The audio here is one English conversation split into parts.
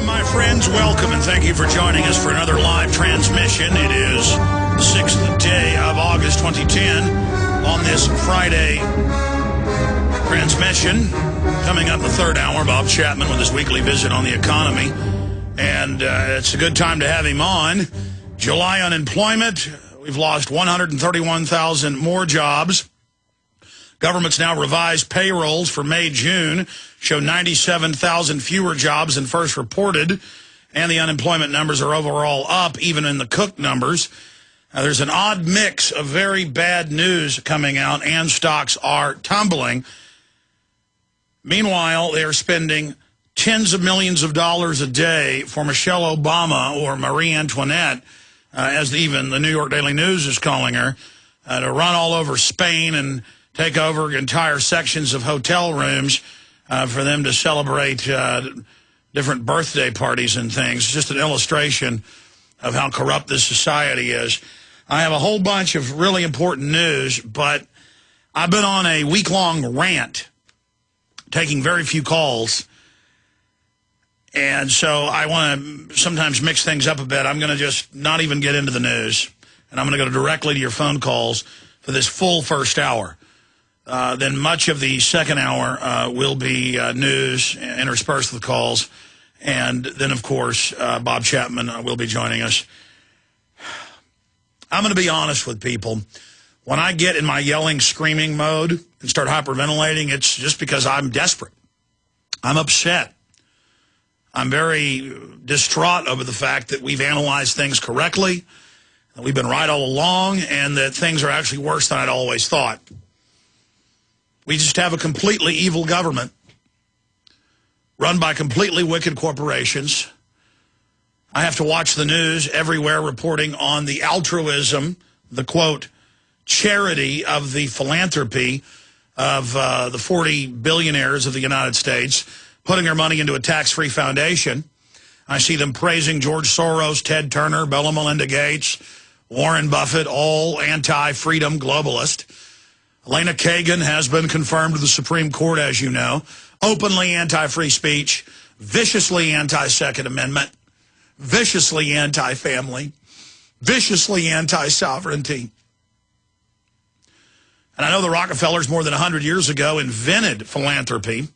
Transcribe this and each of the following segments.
my friends. Welcome, and thank you for joining us for another live transmission. It is the 6th day of August 2010 on this Friday transmission. Coming up in the third hour, Bob Chapman with his weekly visit on the economy. And it's a good time to have him on. July unemployment, we've lost 131,000 more jobs. Government's now revised payrolls for May, June, show 97,000 fewer jobs than first reported, and the unemployment numbers are overall up, even in the Cook numbers. There's an odd mix of very bad news coming out, and stocks are tumbling. Meanwhile, they are spending tens of millions of dollars a day for Michelle Obama, or Marie Antoinette, as even the New York Daily News is calling her, to run all over Spain and take over entire sections of hotel rooms for them to celebrate different birthday parties and things. Just an illustration of how corrupt this society is. I have a whole bunch of really important news, but I've been on a week-long rant, taking very few calls. And so I want to sometimes mix things up a bit. I'm going to just not even get into the news, and I'm going to go directly to your phone calls for this full first hour. Then much of the second hour will be news interspersed with calls. And then, of course, Bob Chapman will be joining us. I'm going to be honest with people. When I get in my yelling, screaming mode and start hyperventilating, it's just because I'm desperate. I'm upset. I'm very distraught over the fact that we've analyzed things correctly, that we've been right all along, and that things are actually worse than I'd always thought. We just have a completely evil government run by completely wicked corporations. I have to watch the news everywhere reporting on the altruism, the, quote, charity of the philanthropy of the 40 billionaires of the United States, putting their money into a tax-free foundation. I see them praising George Soros, Ted Turner, Bill and Melinda Gates, Warren Buffett, all anti-freedom globalists. Elena Kagan has been confirmed to the Supreme Court, as you know. Openly anti-free speech, viciously anti-Second Amendment, viciously anti-family, viciously anti-sovereignty. And I know the Rockefellers more than 100 years ago invented philanthropy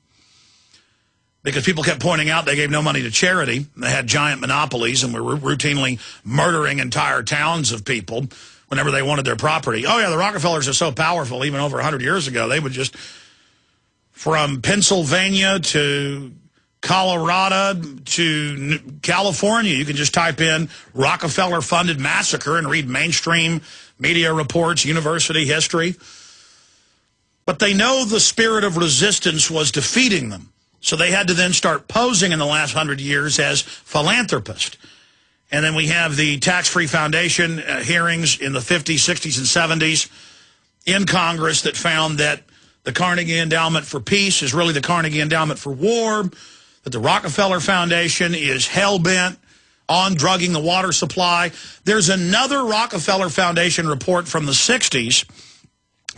because people kept pointing out they gave no money to charity. They had giant monopolies and were routinely murdering entire towns of people whenever they wanted their property. Oh, yeah, the Rockefellers are so powerful, even over 100 years ago. They would just, from Pennsylvania to Colorado to California, you can just type in Rockefeller-funded massacre and read mainstream media reports, university history. But they know the spirit of resistance was defeating them. So they had to then start posing in the last 100 years as philanthropists. And then we have the tax-free foundation hearings in the 50s, 60s, and 70s in Congress that found that the Carnegie Endowment for Peace is really the Carnegie Endowment for War, that the Rockefeller Foundation is hell-bent on drugging the water supply. There's another Rockefeller Foundation report from the 60s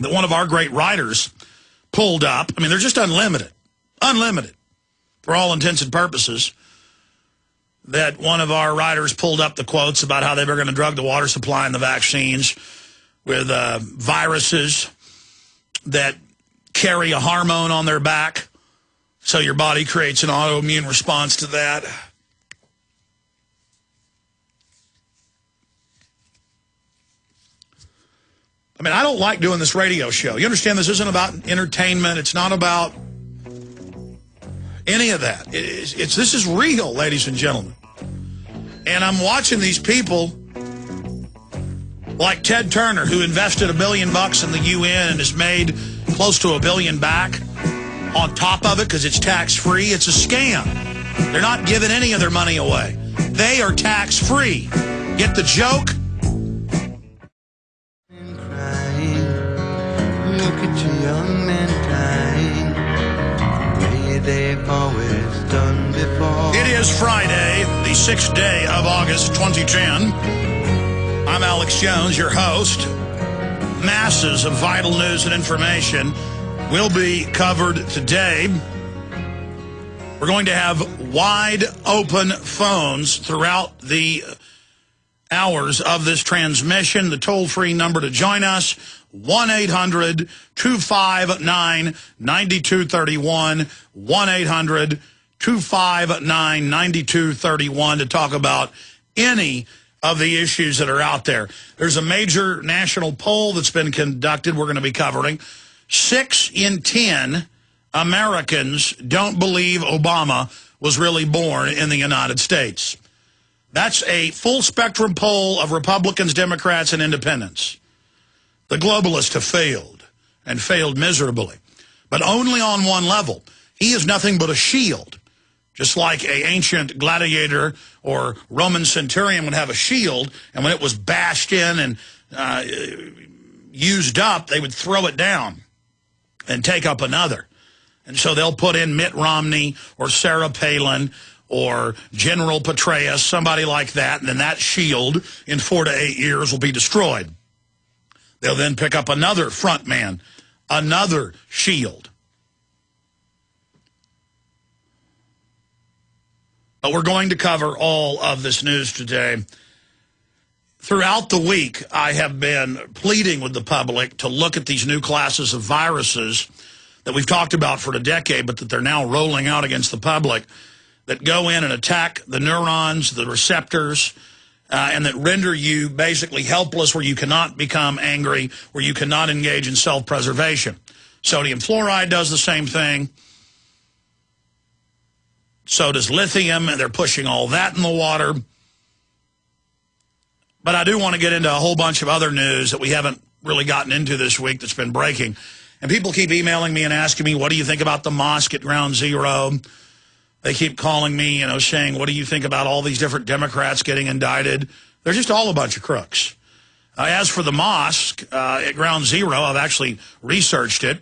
that one of our great writers pulled up. I mean, they're just unlimited. Unlimited, for all intents and purposes. That one of our writers pulled up the quotes about how they were going to drug the water supply and the vaccines with viruses that carry a hormone on their back, so your body creates an autoimmune response to that. I mean, I don't like doing this radio show. You understand this isn't about entertainment. It's not about any of that. This is real, ladies and gentlemen. And I'm watching these people like Ted Turner, who invested $1 billion in the UN and has made close to $1 billion back on top of it because it's tax-free. It's a scam. They're not giving any of their money away. They are tax-free. Get the joke? Look at you young men dying the way they've always done before. It is Friday, the 6th day of August 2010. I'm Alex Jones, your host. Masses of vital news and information will be covered today. We're going to have wide open phones throughout the hours of this transmission. The toll-free number to join us, 1-800-259-9231, 1-800-259-9231 to talk about any of the issues that are out there. There's a major national poll that's been conducted we're going to be covering. 6 in 10 Americans don't believe Obama was really born in the United States. That's a full-spectrum poll of Republicans, Democrats, and independents. The globalists have failed, and failed miserably, but only on one level. He is nothing but a shield, just like an ancient gladiator or Roman centurion would have a shield, and when it was bashed in and used up, they would throw it down and take up another. And so they'll put in Mitt Romney or Sarah Palin or General Petraeus, somebody like that, and then that shield in 4 to 8 years will be destroyed. They'll then pick up another front man, another shield. But we're going to cover all of this news today. Throughout the week, I have been pleading with the public to look at these new classes of viruses that we've talked about for a decade, but that they're now rolling out against the public, that go in and attack the neurons, the receptors, and that render you basically helpless, where you cannot become angry, where you cannot engage in self-preservation. Sodium fluoride does the same thing. So does lithium, and they're pushing all that in the water. But I do want to get into a whole bunch of other news that we haven't really gotten into this week that's been breaking. And people keep emailing me and asking me, what do you think about the Mosque at Ground Zero? They keep calling me, saying, what do you think about all these different Democrats getting indicted? They're just all a bunch of crooks. As for the Mosque at Ground Zero, I've actually researched it.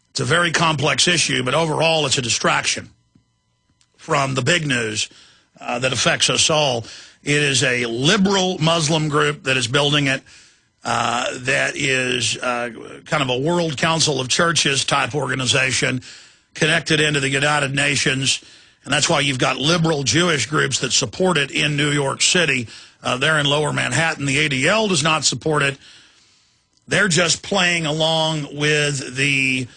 It's a very complex issue, but overall it's a distraction from the big news that affects us all. It is a liberal Muslim group that is building it. That is kind of a World Council of Churches type organization connected into the United Nations. And that's why you've got liberal Jewish groups that support it in New York City. They're in Lower Manhattan. The ADL does not support it. They're just playing along with the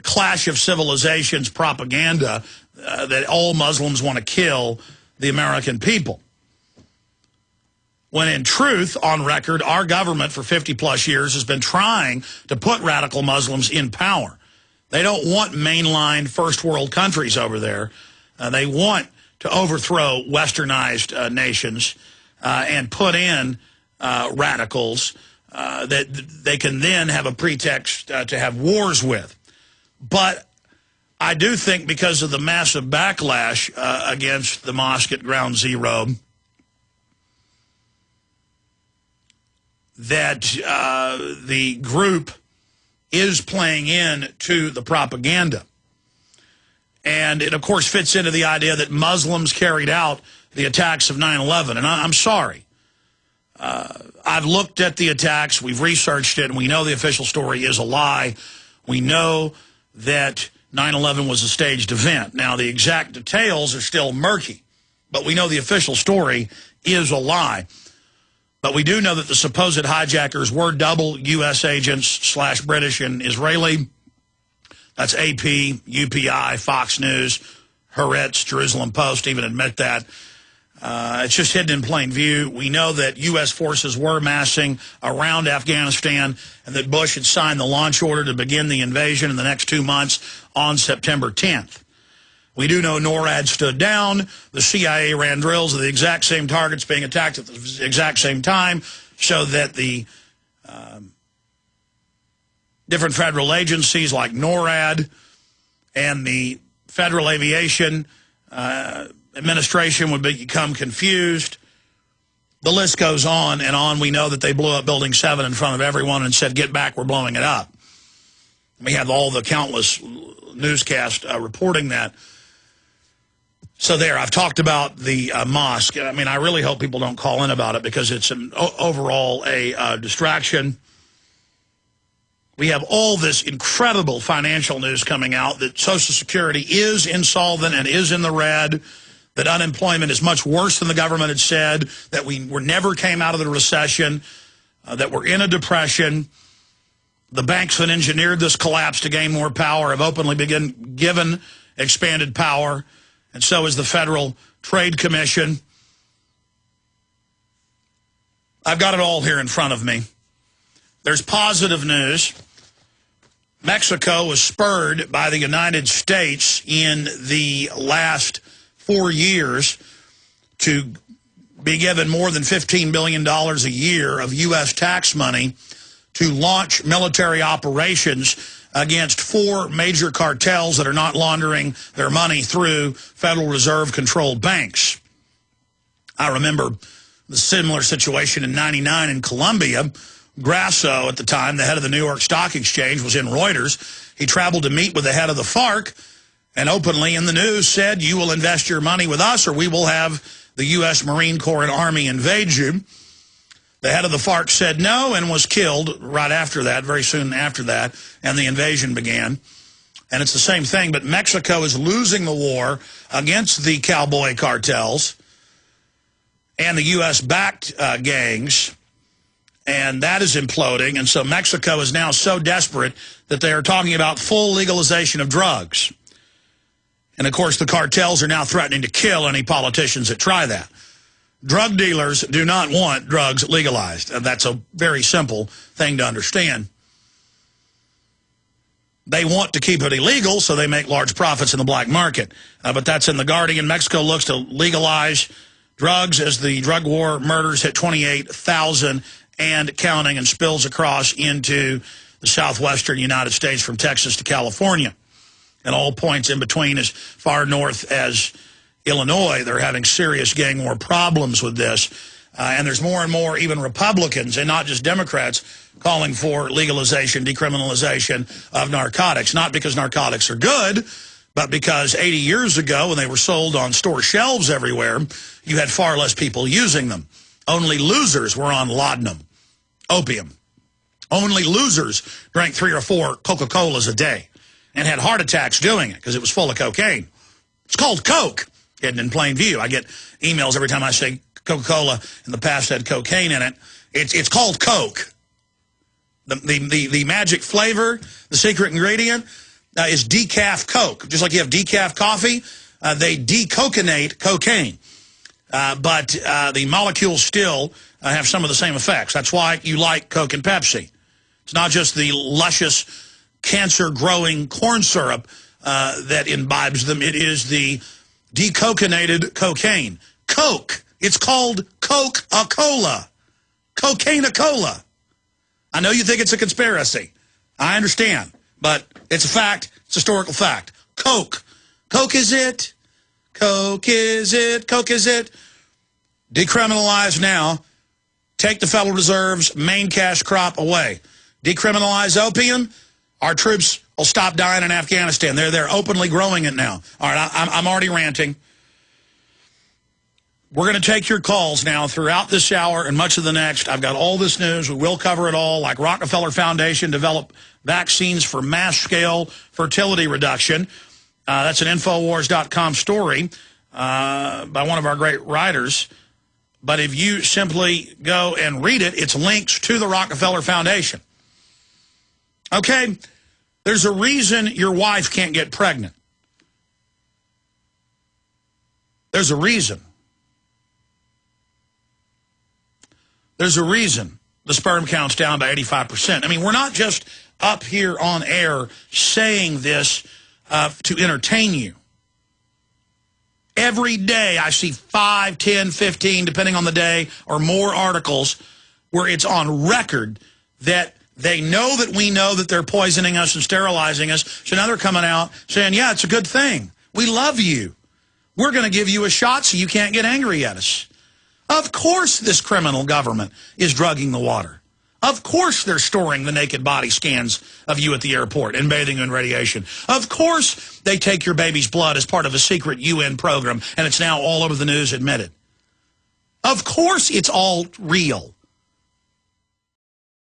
Clash of Civilizations propaganda that all Muslims want to kill the American people. When in truth, on record, our government for 50-plus years has been trying to put radical Muslims in power. They don't want mainline first world countries over there. They want to overthrow westernized nations and put in radicals that they can then have a pretext to have wars with. But I do think because of the massive backlash against the Mosque at Ground Zero, that the group is playing in to the propaganda. And it, of course, fits into the idea that Muslims carried out the attacks of 9/11. And I'm sorry. I've looked at the attacks. We've researched it, and we know the official story is a lie. We know that 9/11 was a staged event. Now, the exact details are still murky, but we know the official story is a lie. But we do know that the supposed hijackers were double U.S. agents / British and Israeli. That's AP, UPI, Fox News, Haaretz, Jerusalem Post even admit that. It's just hidden in plain view. We know that U.S. forces were massing around Afghanistan and that Bush had signed the launch order to begin the invasion in the next 2 months on September 10th. We do know NORAD stood down. The CIA ran drills of the exact same targets being attacked at the exact same time, so that the different federal agencies like NORAD and the Federal Aviation Administration would become confused. The list goes on and on. We know that they blew up Building 7 in front of everyone and said, get back, we're blowing it up. We have all the countless newscasts reporting that. So there, I've talked about the mosque. I mean, I really hope people don't call in about it because it's overall a distraction. We have all this incredible financial news coming out that Social Security is insolvent and is in the red, that unemployment is much worse than the government had said, that we never came out of the recession, that we're in a depression. The banks that engineered this collapse to gain more power have openly given expanded power, and so is the Federal Trade Commission. I've got it all here in front of me. There's positive news. Mexico was spurred by the United States in the last 4 years to be given more than $15 billion a year of U.S. tax money to launch military operations against 4 major cartels that are not laundering their money through Federal Reserve-controlled banks. I remember the similar situation in '99 in Colombia. Grasso, at the time, the head of the New York Stock Exchange, was in Reuters. He traveled to meet with the head of the FARC and openly in the news said, you will invest your money with us or we will have the U.S. Marine Corps and Army invade you. The head of the FARC said no and was killed right after that, very soon after that, and the invasion began. And it's the same thing, but Mexico is losing the war against the cowboy cartels and the U.S.-backed gangs. And that is imploding, and so Mexico is now so desperate that they are talking about full legalization of drugs. And, of course, the cartels are now threatening to kill any politicians that try that. Drug dealers do not want drugs legalized. And that's a very simple thing to understand. They want to keep it illegal, so they make large profits in the black market. But that's in The Guardian. Mexico looks to legalize drugs as the drug war murders hit 28,000 and counting, and spills across into the southwestern United States from Texas to California. And all points in between as far north as Illinois, they're having serious gang war problems with this. And there's more and more even Republicans, and not just Democrats, calling for legalization, decriminalization of narcotics. Not because narcotics are good, but because 80 years ago, when they were sold on store shelves everywhere, you had far less people using them. Only losers were on laudanum, opium. Only losers drank 3 or 4 Coca-Colas a day and had heart attacks doing it because it was full of cocaine. It's called Coke, hidden in plain view. I get emails every time I say Coca-Cola in the past had cocaine in it. It's called Coke. The magic flavor, the secret ingredient, is decaf Coke. Just like you have decaf coffee, they decoconate cocaine. But the molecules still have some of the same effects. That's why you like Coke and Pepsi. It's not just the luscious, cancer-growing corn syrup that imbibes them. It is the decoconated cocaine. Coke. It's called Coca-Cola. Cocaine-a-Cola. I know you think it's a conspiracy. I understand. But it's a fact. It's a historical fact. Coke. Coke is it. Coke is it. Coke is it. Decriminalize now. Take the Federal Reserve's main cash crop away. Decriminalize opium. Our troops will stop dying in Afghanistan. They're openly growing it now. All right, I'm already ranting. We're going to take your calls now throughout this hour and much of the next. I've got all this news. We will cover it all, like Rockefeller Foundation develop vaccines for mass-scale fertility reduction. That's an Infowars.com story by one of our great writers. But if you simply go and read it, it's links to the Rockefeller Foundation. Okay, there's a reason your wife can't get pregnant. There's a reason. There's a reason the sperm count's down by 85%. I mean, we're not just up here on air saying this to entertain you. Every day I see 5, 10, 15, depending on the day, or more articles where it's on record that they know that we know that they're poisoning us and sterilizing us. So now they're coming out saying, yeah, it's a good thing. We love you. We're going to give you a shot so you can't get angry at us. Of course this criminal government is drugging the water. Of course they're storing the naked body scans of you at the airport and bathing you in radiation. Of course they take your baby's blood as part of a secret UN program, and it's now all over the news admitted. Of course it's all real.